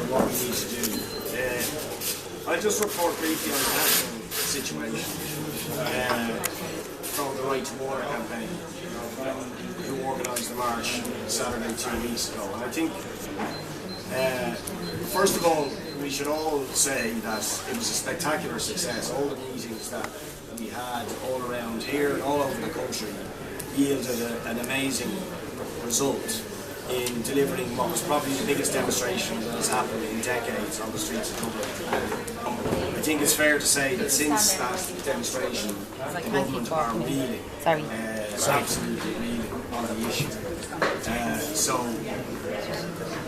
what we need to do. I'll just report briefly on the national situation from the Right to Water campaign, who organised the march Saturday 2 weeks ago. And I think, first of all, we should all say that it was a spectacular success. All the meetings that we had all around here and all over the country yielded an amazing result in delivering what was probably the biggest demonstration that has happened in decades on the streets of Dublin. I think it's fair to say that since that demonstration, the government are reeling, absolutely reeling on the issue. So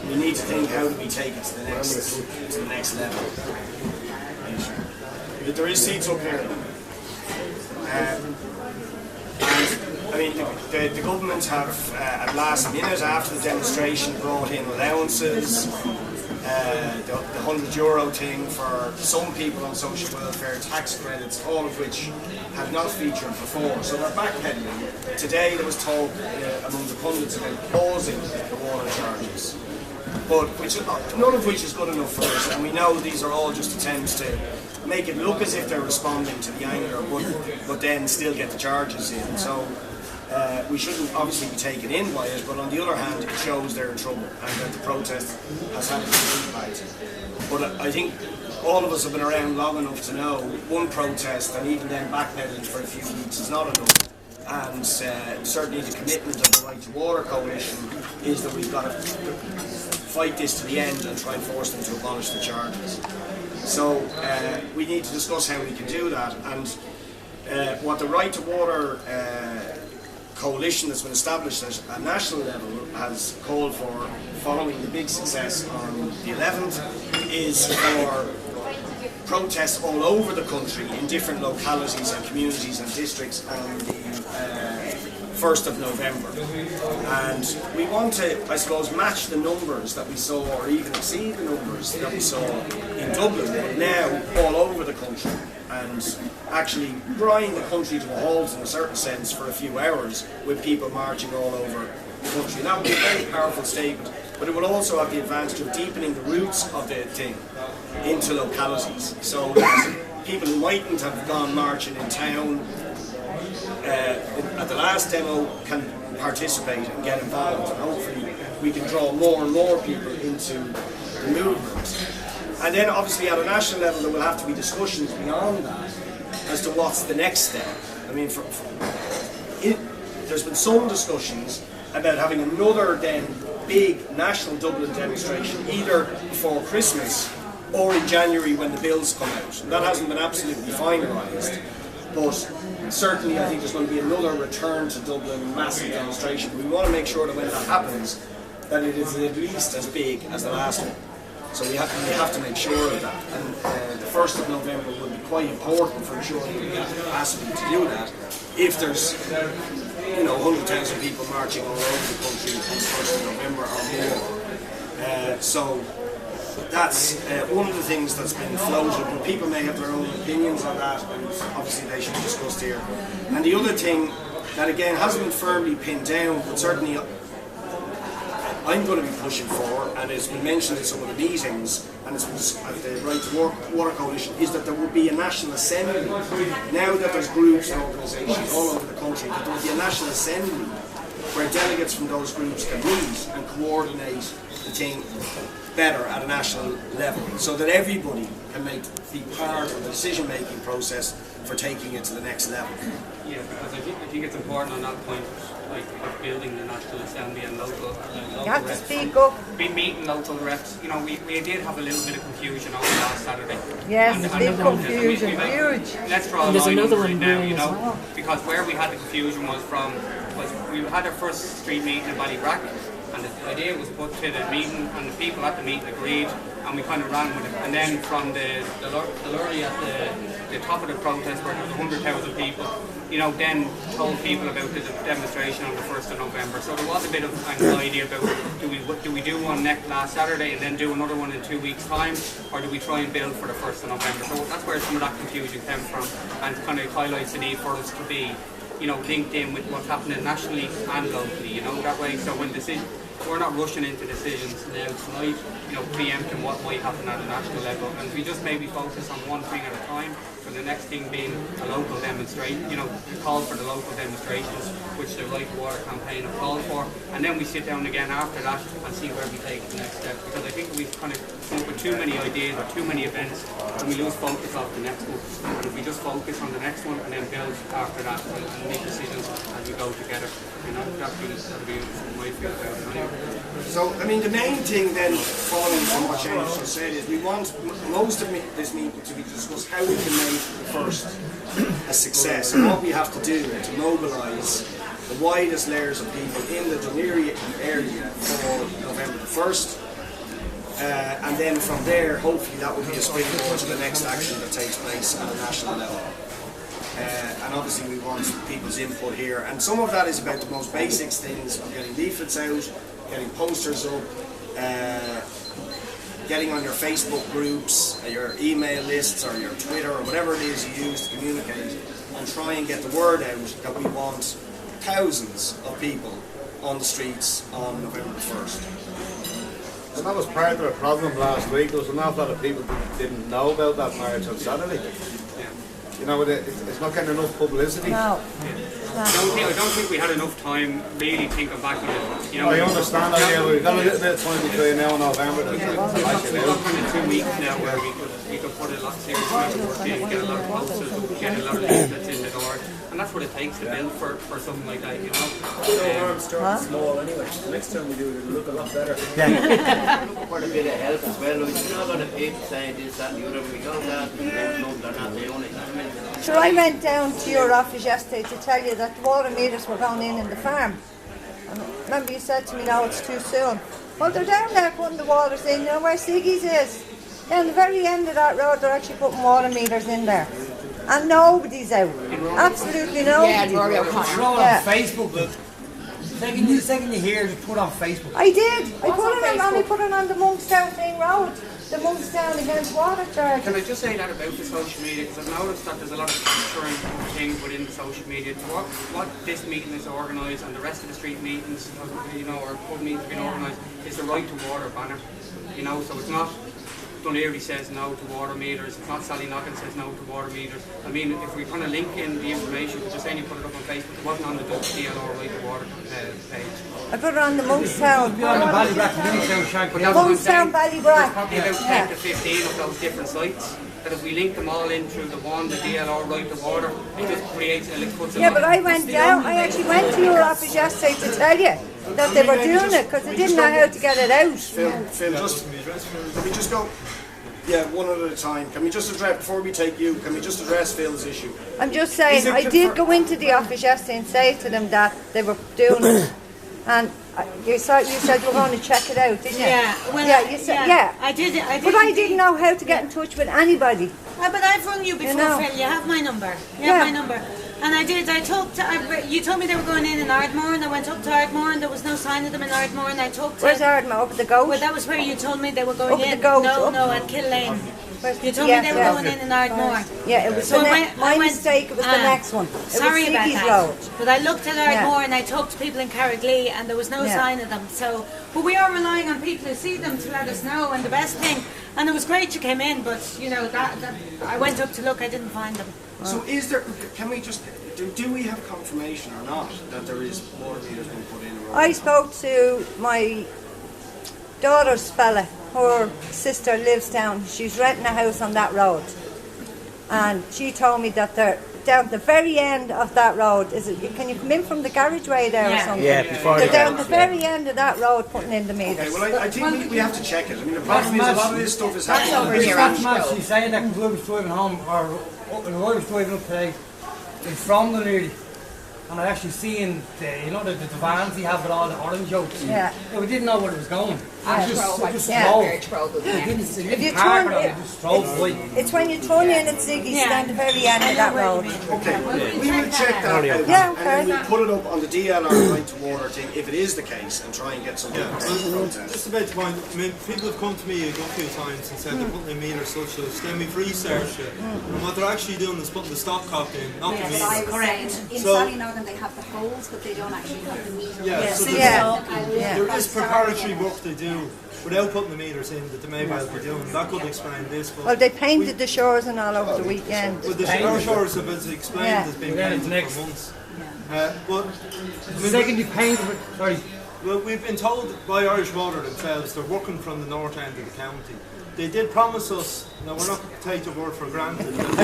we need to think, how do we take it to the next level? There is seats up here. And I mean, the government have, at last minute after the demonstration, brought in allowances, the €100 thing for some people on social welfare, tax credits, all of which have not featured before. So they're backpedaling. Today there was talk among the pundits about pausing the water charges, but none of which is good enough for us. And we know these are all just attempts to make it look as if they're responding to the anger, but then still get the charges in. So we shouldn't obviously be taken in by it, but on the other hand, it shows they're in trouble and that the protest has had a big impact. But I think all of us have been around long enough to know one protest, and even then backpedaling for a few weeks, is not enough. And certainly the commitment of the Right to Water Coalition is that we've got to fight this to the end and try and force them to abolish the charges. So we need to discuss how we can do that, and what the Right to Water coalition that's been established at a national level has called for, following the big success on the 11th, is for protests all over the country in different localities and communities and districts on the 1st of November. And we want to, I suppose, match the numbers that we saw, or even exceed the numbers that we saw in Dublin, but now all over the country, and actually grind the country to a halt in a certain sense for a few hours, with people marching all over the country. That would be a very powerful statement, but it will also have the advantage of deepening the roots of the thing into localities, so that people who mightn't have gone marching in town at the last demo can participate and get involved, and hopefully we can draw more and more people into the movement. And then obviously at a national level there will have to be discussions beyond that as to what's the next step. I mean, there's been some discussions about having another then big national Dublin demonstration either before Christmas or in January when the bills come out. And that hasn't been absolutely finalised, but certainly I think there's going to be another return to Dublin massive demonstration. We want to make sure that when that happens, that it is at least as big as the last one. So we have to make sure of that. And the 1st of November will be quite important for ensuring we have the capacity to do that. If there's 100,000 people marching all over the country on the 1st of November or more. So that's one of the things that's been floated, but people may have their own opinions on that, and obviously they should be discussed here. And the other thing that again hasn't been firmly pinned down, but certainly I'm going to be pushing for, and it's been mentioned in some of the meetings, and it's been at the Right to Water Coalition, is that there will be a national assembly. Now that there's groups and organisations all over the country, that there will be a national assembly where delegates from those groups can meet and coordinate the thing better at a national level, so that everybody can be part of the decision-making process for taking it to the next level. Yeah, because I think it's important on that point, like building the National Assembly and local you have to reps. speak up. Be meeting local reps. You know, we did have a little bit of confusion over last Saturday. Yes, and big confusion, huge. Let's draw a line under it now, you know, because where we had the confusion was we had our first street meeting in Ballybrack, and the idea was put to the meeting, and the people at the meeting agreed, and we kind of ran with it. And then from the lorry at the top of the protest, where there was 100,000 people, you know, then told people about the demonstration on the 1st of November. So there was a bit of anxiety about do we do one last Saturday and then do another one in 2 weeks' time, or do we try and build for the 1st of November? So that's where some of that confusion came from, and kind of highlights the need for us to be, you know, linked in with what's happening nationally and locally, you know, that way. So when we're not rushing into decisions now tonight, you know, preempting what might happen at a national level, and we just maybe focus on one thing at a time. For the next thing being a local demonstration, you know, call for the local demonstrations, which the Right to Water campaign have called for, and then we sit down again after that and see where we take the next step. Because I think we've kind of come up with too many ideas or too many events, and we lose focus of the next one. And if we just focus on the next one and then build after that and make decisions as we go together, you know, that'd be my feel about it anyway. So, I mean, the main thing then, following from what James just said, is we want most of this meeting to be discussed how we can make the first a success, and what we have to do to mobilise the widest layers of people in the Dunleary area for November the 1st. And then from there, hopefully that will be a springboard to the next action that takes place at a national level. And obviously we want people's input here, and some of that is about the most basic things of getting leaflets out, getting posters up, getting on your Facebook groups, your email lists or your Twitter or whatever it is you use to communicate, and try and get the word out that we want thousands of people on the streets on November the 1st. And that was part of the problem last week. There was an awful lot of people that didn't know about that march on Saturday. You know, it's not getting enough publicity. No. I don't think we had enough time really thinking back on it. You know, I understand that, yeah, we've got a little bit of time between now and November to lash it we've out. got kind of 2 weeks now where we could put a lot of serious amount of work in, get a lot of posters, get a lot of leaflets in the door, and that's what it takes to build for something like that, you know. No harm starting small anyway. The next time we do it, it'll look a lot better. Yeah. For a bit of help as well. We're not going to people saying this, that, and the other. We don't have they're not doing it. So I went down to your office yesterday to tell you that the water meters were going in the farm. And remember you said to me, no, it's too soon. Well, they're down there putting the waters in. You know where Siggy's is? Down the very end of that road, they're actually putting water meters in there. And nobody's out. Absolutely nobody. Yeah, Rory O'Connor. Yeah. On Facebook. Second you hear it, put on Facebook. I did. I put it on the Monkstown thing road. The Monkstown against water charge. Can I just say that about the social media, because I've noticed that there's a lot of current things within the social media. What this meeting is organised and the rest of the street meetings, you know, or pub meetings have been organised, is the Right to Water banner. You know, so it's not Dunleary says no to water meters, it's not Sallynoggin says no to water meters. I mean, if we kind of link in the information, just saying you put it up on Facebook, it wasn't on the DLR Right to Water page. I put it on the Monkstown. Monkstown There's Ballybrack. probably about 10 to 15 of those different sites, that if we link them all in through the one, the DLR Right to Water, it just creates a little... Yeah, but I went down, I actually went to your office yesterday to tell you that they were doing it because they didn't know how to get it out. Phil, can we just go? Yeah, one at a time. Can we just address, before we take you, can we just address Phil's issue? I'm just saying, I did go into the office yesterday and say to them that they were doing it. And you said you were going to check it out, didn't you? Yeah, well, yeah, you said, yeah. I did. But I didn't know how to get in touch with anybody. But I've rung you before, Phil. You have my number. You have my number. And I did. I talked to. You told me they were going in Ardmore, and I went up to Ardmore, and there was no sign of them in Ardmore. And I talked to. Where's Ardmore? Up at the Goat? Well, that was where you told me they were going in. Up the Goat. No, at Kill Lane. You told me they were going in Ardmore. Yeah, it was so my mistake. It was the next one. Sorry about that. Road. But I looked at Ardmore and I talked to people in Carricklee, and there was no sign of them. So, but we are relying on people who see them to let us know. And the best thing, and it was great you came in, but you know that I went up to look, I didn't find them. So, is there? Can we just? Do we have confirmation or not that there is water meters being put in? I spoke to my daughter's fella. Her sister lives down. She's renting a house on that road, and she told me that they're down at the very end of that road. Is it? Can you come in from the carriageway there or something? Yeah, before they're down the very end of that road putting in the meters. Okay, well, I think we have to check it. I mean, the problem is a lot of this stuff is happening over here. She's saying that because I was driving home, or when I was driving up today, it's from the nearly. And I actually seen the, you know, the vans you have with all the orange oaks. Yeah. We didn't know where it was going. If you turn, it's when you turn in at Ziggy's down the very end of that road. Okay, we will check that out. Yeah, and then we'll put it up on the DLR right to water thing if it is the case and try and get some protest. Just about the point, I mean, people have come to me a good few times and said they're putting in meters such as, then we've researched it, and what they're actually doing is putting the stopcock in, not the meter. Correct. In Sallynorgan they have the holes, but they don't actually have the meter. There is preparatory work they do without putting the meters in that they may well be doing. That could explain this. But well, they painted the shores and all over the weekend. But the shores have been explained has been painted for months. But Secondly, painted. Sorry. Well, we've been told by Irish Water themselves they're working from the north end of the county. They did promise us, now we're not to take the word for granted, but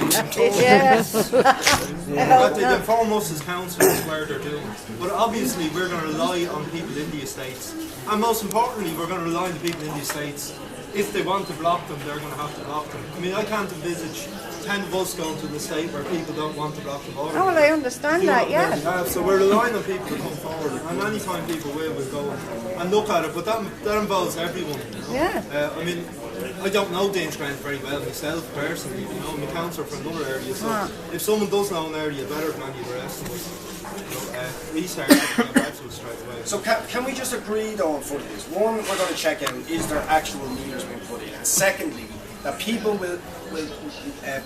they inform us as councillors where they're doing. But obviously we're going to rely on people in the estates. And most importantly, we're going to rely on the people in the estates. If they want to block them, they're going to have to block them. I mean, I can't envisage 10 of us going to the state where people don't want to block the border. Oh, well, I understand that, yeah. So we're relying on people to come forward, and any time people will, we'll go and look at it, but that involves everyone. You know? Yeah. I mean, I don't know Danesgrant very well myself personally, you know, I'm a councillor for another area, so if someone does know an area better than any of the rest of us, research it and get back to us straight away. So can we just agree though on foot of this? One, we're going to check out, is there actual meters being put in? And secondly, that people will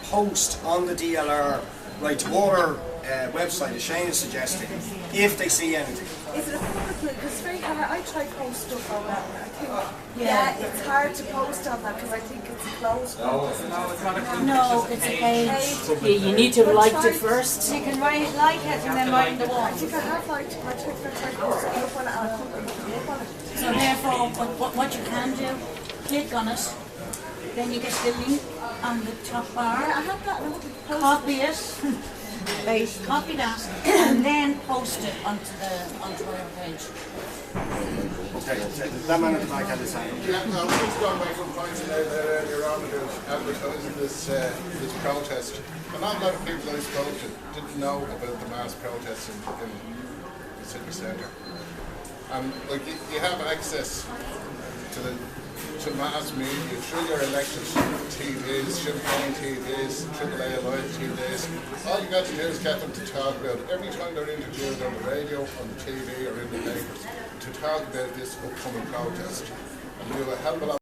post on the DLR Right to Water website, as Shane is suggesting, if they see anything. Is it a public link? Because it's very hard. I try to post stuff on that. I think, it's hard to post on that because I think it's a closed group. No, it's a page. You need to like it first. You can like it and then write in the wall. I think I have liked it. I think I tried to post it up on it and I couldn't look on it. So therefore, what you can do, click on it, then you get the link on the top bar. Yeah, I have that. And I hope copy it. Copy that and then post it onto our page. Okay, that man at the back had his hand. Yeah, I was just going back some points you made there earlier on about advertising this protest. And not a lot of people that I spoke to didn't know about the mass protests in the city centre. And like you have access to mass media through your elected TVs, Champagne TVs, AAA Live TVs. All you got to do is get them to talk about it every time they're interviewed on the radio, on the TV or in the papers, to talk about this upcoming protest. And do a hell of a lot